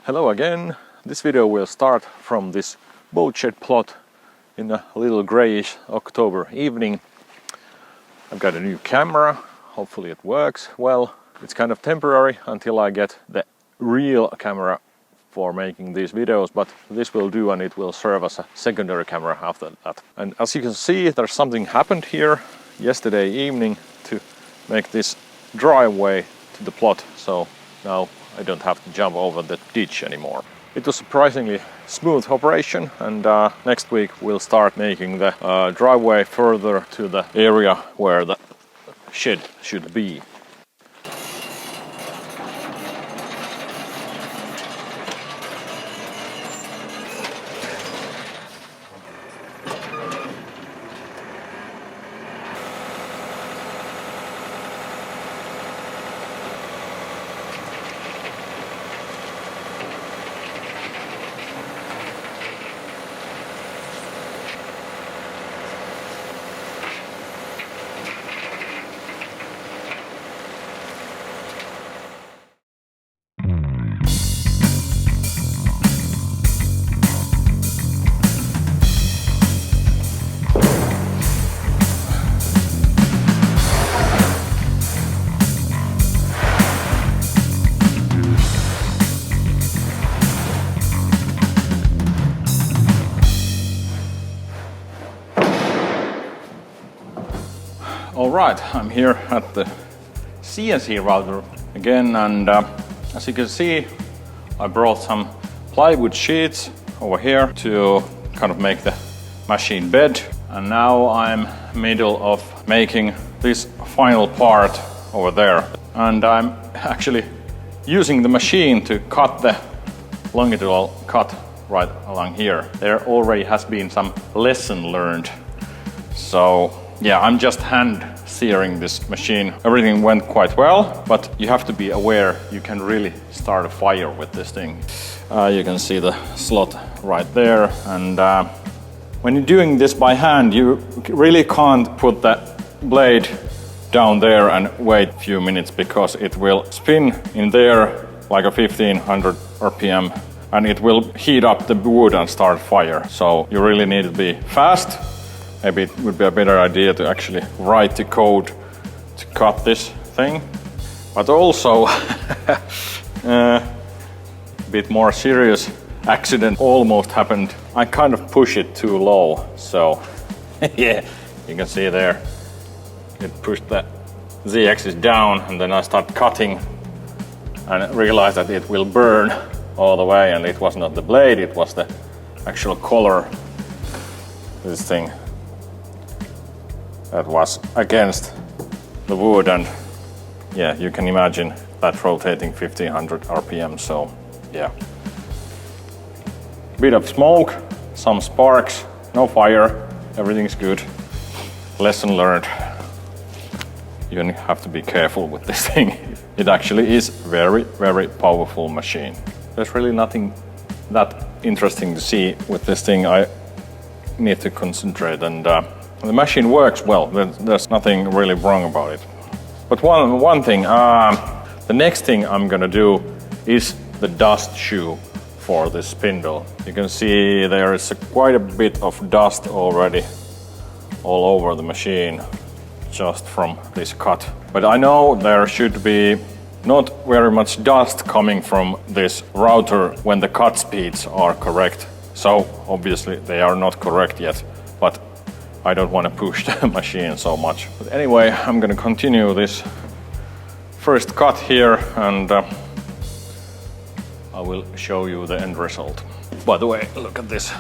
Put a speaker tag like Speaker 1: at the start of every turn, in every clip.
Speaker 1: Hello again. This video will start from this boat shed plot in a little grayish October evening. I've got a new camera, hopefully it works well. It's kind of temporary until I get the real camera for making these videos, but this will do and it will serve as a secondary camera after that. And as you can see, there's something happened here yesterday evening to make this driveway to the plot, so now I don't have to jump over the ditch anymore. It was surprisingly smooth operation, and next week we'll start making the driveway further to the area where the shed should be. Alright, I'm here at the CNC router again, and as you can see, I brought some plywood sheets over here to kind of make the machine bed, and now I'm middle of making this final part over there, and I'm actually using the machine to cut the longitudinal cut right along here. There already has been some lesson learned, so yeah, I'm just hand searing this machine. Everything went quite well, but you have to be aware you can really start a fire with this thing. You can see the slot right there, and when you're doing this by hand, you really can't put that blade down there and wait a few minutes, because it will spin in there like a 1500 RPM, and it will heat up the wood and start fire. So you really need to be fast. Maybe it would be a better idea to actually write the code to cut this thing. But also, a bit more serious accident almost happened. I kind of pushed it too low, so yeah, you can see there, it pushed the Z-axis down, and then I start cutting and realized that it will burn all the way, and it was not the blade, it was the actual color, this thing that was against the wood, and yeah, you can imagine that rotating 1500 RPM, so yeah. Bit of smoke, some sparks, no fire, everything's good. Lesson learned. You have to be careful with this thing. It actually is very, very powerful machine. There's really nothing that interesting to see with this thing. I need to concentrate, and the machine works well. There's nothing really wrong about it. But one thing, the next thing I'm gonna do is the dust shoe for this spindle. You can see there is quite a bit of dust already all over the machine just from this cut. But I know there should be not very much dust coming from this router when the cut speeds are correct. So obviously they are not correct yet, but I don't want to push the machine so much. But anyway, I'm gonna continue this first cut here, and I will show you the end result. By the way, look at this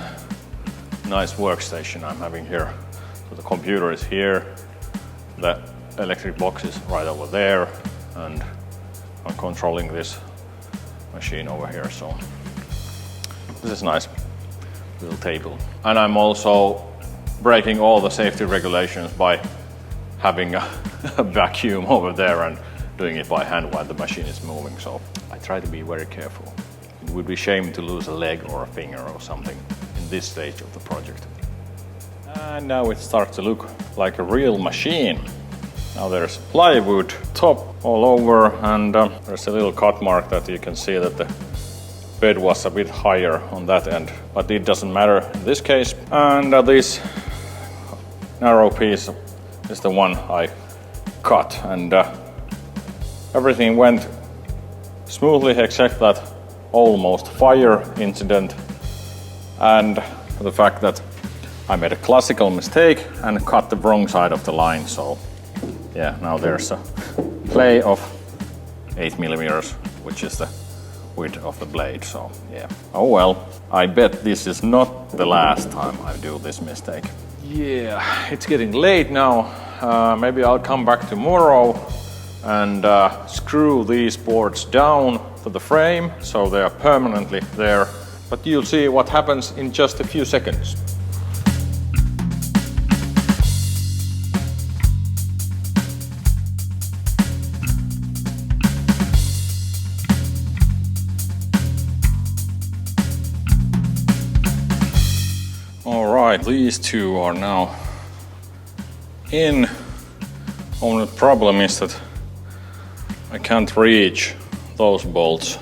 Speaker 1: nice workstation I'm having here. So the computer is here, the electric box is right over there, and I'm controlling this machine over here. So this is nice little table. And I'm also breaking all the safety regulations by having a vacuum over there and doing it by hand while the machine is moving. So I try to be very careful. It would be a shame to lose a leg or a finger or something in this stage of the project. And now it starts to look like a real machine. Now there's plywood top all over, and there's a little cut mark that you can see that the bed was a bit higher on that end, but it doesn't matter in this case. And this narrow piece is the one I cut, and everything went smoothly except that almost fire incident and the fact that I made a classical mistake and cut the wrong side of the line. So yeah, now there's a play of 8mm, which is the width of the blade. So yeah, oh well, I bet this is not the last time I do this mistake. Yeah, it's getting late now. Maybe I'll come back tomorrow and screw these boards down to the frame so they are permanently there. But you'll see what happens in just a few seconds. All right, these two are now in. Only problem is that I can't reach those bolts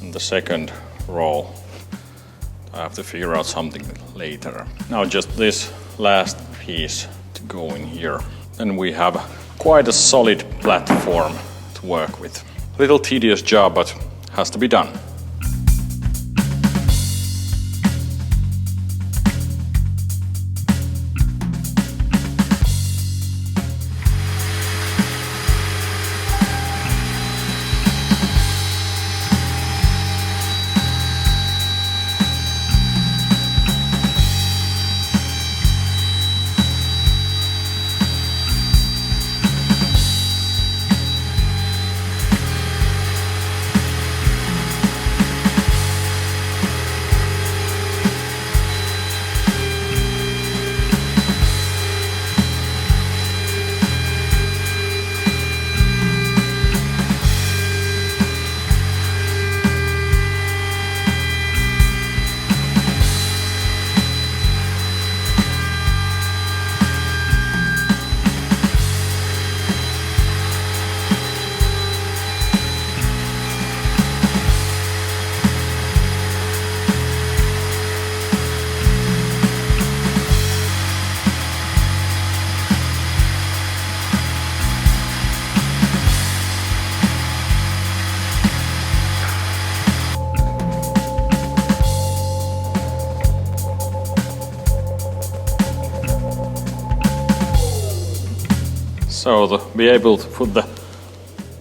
Speaker 1: in the second row. I have to figure out something later. Now just this last piece to go in here. And we have quite a solid platform to work with. Little tedious job, but has to be done. So to be able to put the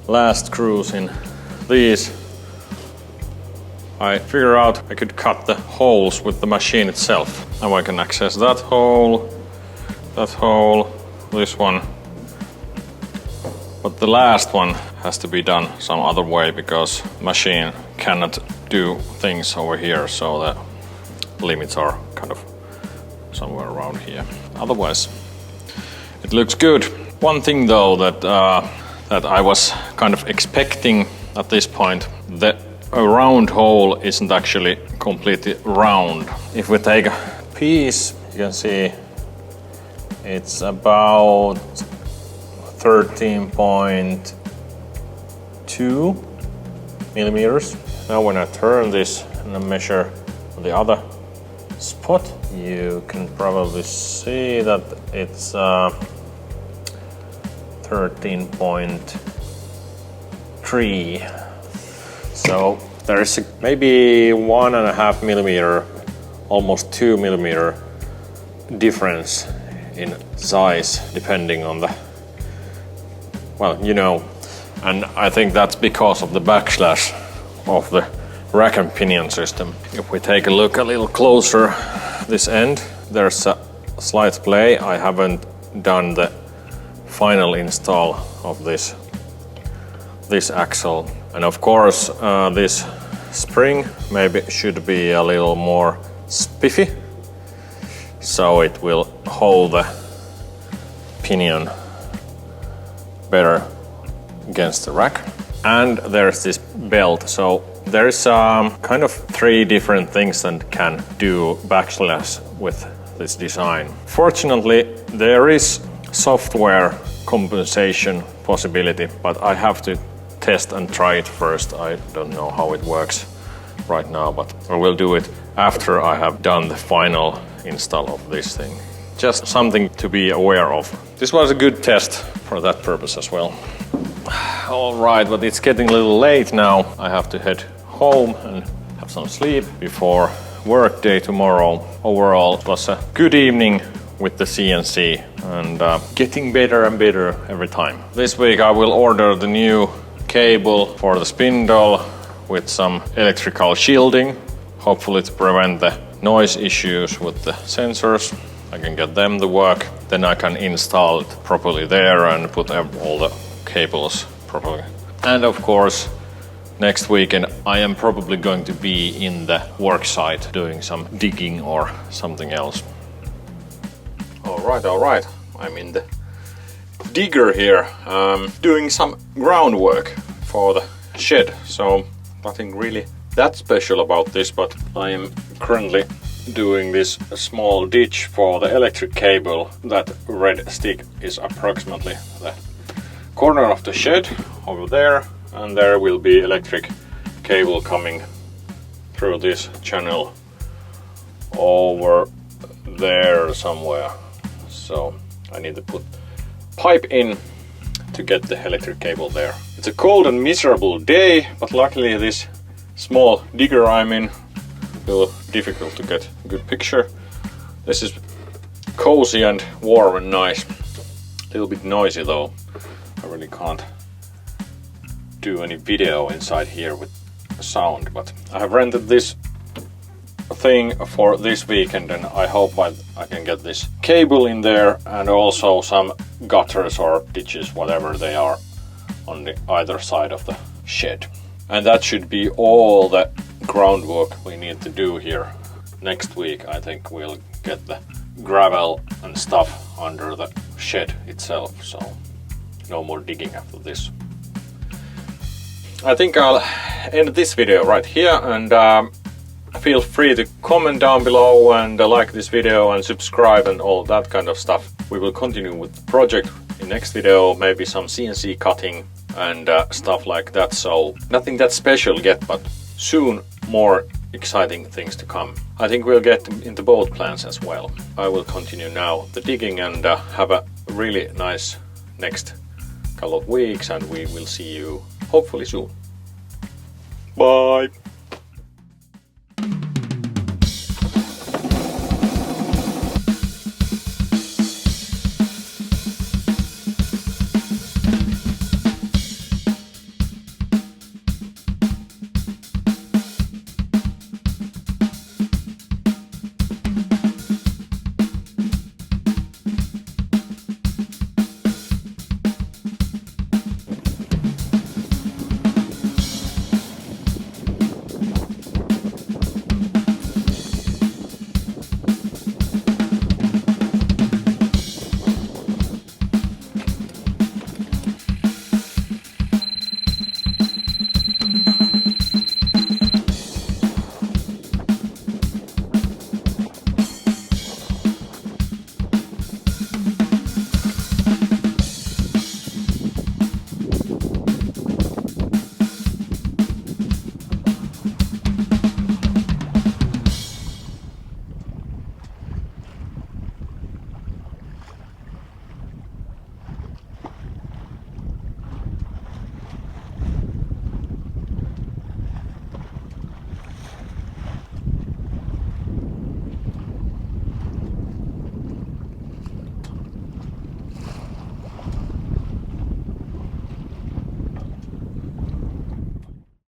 Speaker 1: last screws in these, I figure out I could cut the holes with the machine itself. Now I can access that hole, this one. But the last one has to be done some other way because the machine cannot do things over here, so the limits are kind of somewhere around here. Otherwise, it looks good. One thing though that I was kind of expecting at this point, that a round hole isn't actually completely round. If we take a piece, you can see it's about 13.2 millimeters. Now when I turn this and I measure the other spot, you can probably see that it's 13.3. So there is maybe 1.5 millimeter, almost 2 millimeter difference in size depending on the, well, you know, and I think that's because of the backslash of the rack and pinion system. If we take a look a little closer, this end, there's a slight play. I haven't done the final install of this axle, and of course this spring maybe should be a little more spiffy so it will hold the pinion better against the rack. And there's this belt, so there's kind of 3 different things that can do backslash with this design. Fortunately, there is software compensation possibility, but I have to test and try it first. I don't know how it works right now, but I will do it after I have done the final install of this thing. Just something to be aware of. This was a good test for that purpose as well. All right, but it's getting a little late now. I have to head home and have some sleep before work day tomorrow. Overall, it was a good evening with the CNC and getting better and better every time. This week I will order the new cable for the spindle with some electrical shielding, hopefully to prevent the noise issues with the sensors. I can get them to work, then I can install it properly there and put all the cables properly. And of course, next weekend I am probably going to be in the work site doing some digging or something else. All right. I'm in the digger here, doing some groundwork for the shed. So nothing really that special about this, but I am currently doing this small ditch for the electric cable. That red stick is approximately the corner of the shed over there, and there will be electric cable coming through this channel over there somewhere. So I need to put pipe in to get the electric cable there. It's a cold and miserable day, but luckily this small digger I'm in, a little difficult to get a good picture. This is cozy and warm and nice. A little bit noisy though. I really can't do any video inside here with sound, but I have rented this thing for this weekend and I hope I can get this cable in there and also some gutters or ditches, whatever they are, on the either side of the shed. And that should be all the groundwork we need to do here. Next week I think we'll get the gravel and stuff under the shed itself, so no more digging after this. I think I'll end this video right here, and feel free to comment down below and like this video and subscribe and all that kind of stuff. We will continue with the project in next video, maybe some CNC cutting and stuff like that. So nothing that special yet, but soon more exciting things to come. I think we'll get into both plans as well. I will continue now the digging and have a really nice next couple of weeks, and we will see you hopefully soon. Bye!